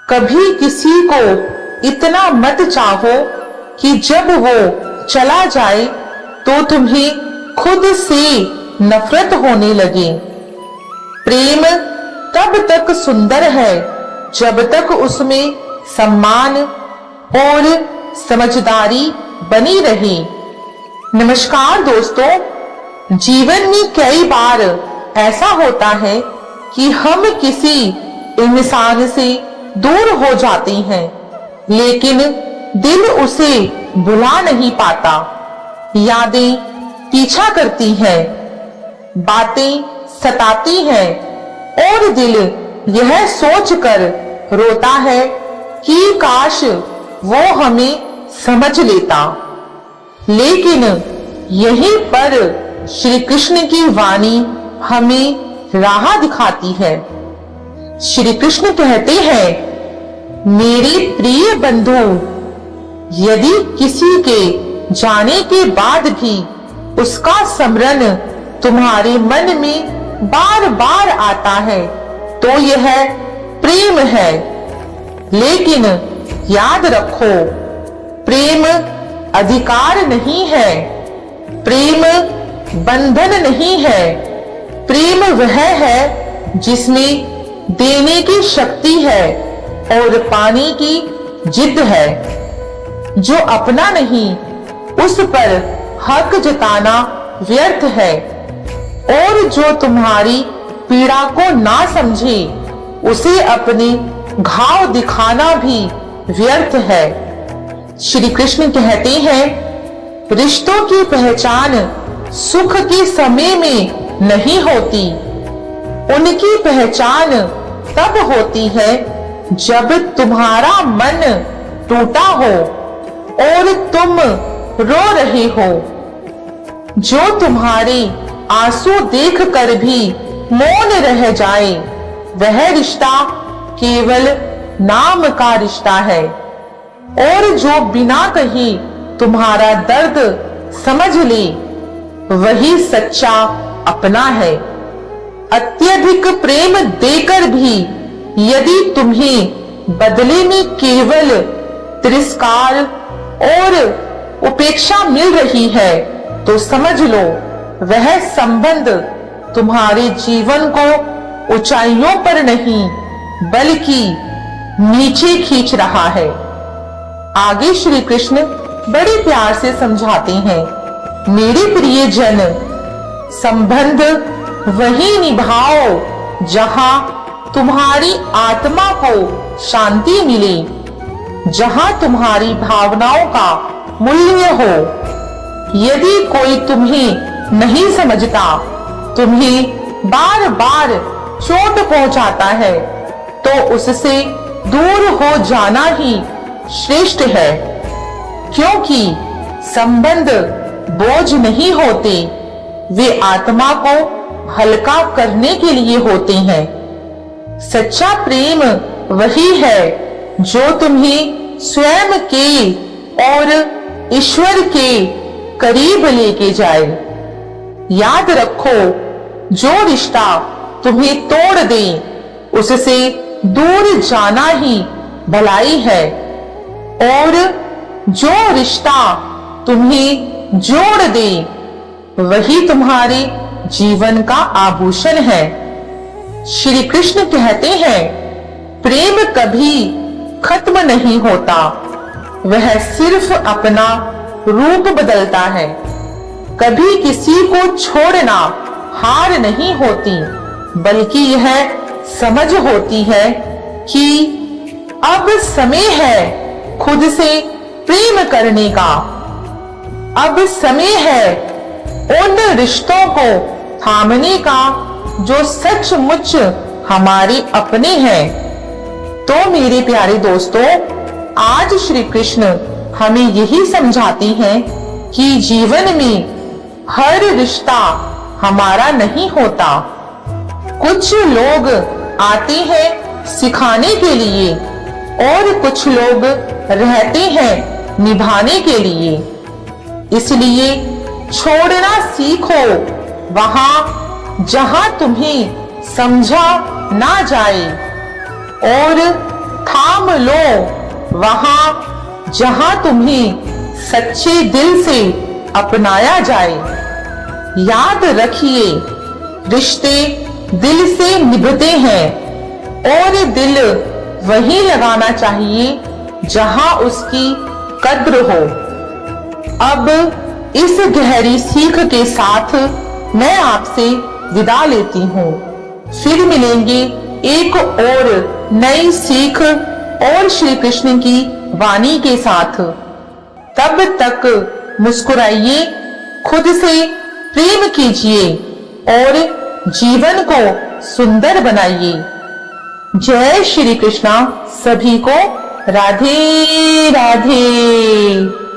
कभी किसी को इतना मत चाहो कि जब वो चला जाए तो तुम्हें खुद से नफरत होने लगे। प्रेम तब तक सुंदर है जब तक उसमें सम्मान और समझदारी बनी रहे। नमस्कार दोस्तों, जीवन में कई बार ऐसा होता है कि हम किसी इंसान से दूर हो जाते हैं, लेकिन दिल उसे भुला नहीं पाता। यादें पीछा करती हैं, बातें सताती हैं और दिल यह सोचकर रोता है कि काश वो हमें समझ लेता। लेकिन यहीं पर श्री कृष्ण की वाणी हमें राह दिखाती है। श्री कृष्ण कहते हैं, मेरे प्रिय बंधु, यदि किसी के जाने के बाद भी उसका स्मरण तुम्हारे मन में बार बार आता है तो यह प्रेम है। लेकिन याद रखो, प्रेम अधिकार नहीं है, प्रेम बंधन नहीं है। प्रेम वह है जिसमें देने की शक्ति है और पाने की जिद है। जो अपना नहीं उस पर हक जताना व्यर्थ है, और जो तुम्हारी पीड़ा को ना समझे उसे अपने घाव दिखाना भी व्यर्थ है। श्री कृष्ण कहते हैं, रिश्तों की पहचान सुख के समय में नहीं होती, उनकी पहचान तब होती है जब तुम्हारा मन टूटा हो और तुम रो रहे हो। जो तुम्हारे आंसू देखकर भी मौन रह जाए, वह रिश्ता केवल नाम का रिश्ता है। और जो बिना कहे तुम्हारा दर्द समझ ले, वही सच्चा अपना है। अत्यधिक प्रेम देकर भी यदि तुम्हें बदले में केवल तिरस्कार और उपेक्षा मिल रही है तो समझ लो, वह संबंध तुम्हारे जीवन को ऊंचाइयों पर नहीं बल्कि नीचे खींच रहा है। आगे श्री कृष्ण बड़े प्यार से समझाते हैं, मेरे प्रिय जन, संबंध वही निभाओ जहां तुम्हारी आत्मा को शांति मिले, जहां तुम्हारी भावनाओं का मूल्य हो। यदि कोई तुम्हें नहीं समझता, तुम्हें बार बार चोट पहुंचाता है, तो उससे दूर हो जाना ही श्रेष्ठ है। क्योंकि संबंध बोझ नहीं होते, वे आत्मा को हल्का करने के लिए होते हैं। सच्चा प्रेम वही है जो तुम्हें स्वयं के और ईश्वर के करीब लेके जाए। याद रखो, जो रिश्ता तुम्हें तोड़ दे उससे दूर जाना ही भलाई है, और जो रिश्ता तुम्हें जोड़ दे वही तुम्हारे जीवन का आभूषण है। श्री कृष्ण कहते हैं, प्रेम कभी खत्म नहीं होता, वह सिर्फ अपना रूप बदलता है। कभी किसी को छोड़ना हार नहीं होती, बल्कि यह समझ होती है कि अब समय है खुद से प्रेम करने का। अब समय है उन रिश्तों को थामने का जो सचमुच हमारे अपने हैं। तो मेरे प्यारे दोस्तों, आज श्री कृष्ण हमें यही समझाते हैं कि जीवन में हर रिश्ता हमारा नहीं होता। कुछ लोग आते हैं सिखाने के लिए और कुछ लोग रहते हैं निभाने के लिए। इसलिए छोड़ना सीखो वहां जहां तुम्हें समझा ना जाए, और थाम लो वहां जहां तुम्हें सच्चे दिल से अपनाया जाए। याद रखिए, रिश्ते दिल से निभते हैं और दिल वहीं लगाना चाहिए जहां उसकी कद्र हो। अब इस गहरी सीख के साथ मैं आपसे विदा लेती हूँ। फिर मिलेंगे एक और नई सीख और श्री कृष्ण की वाणी के साथ। तब तक मुस्कुराइए, खुद से प्रेम कीजिए और जीवन को सुंदर बनाइए। जय श्री कृष्णा। सभी को राधे राधे।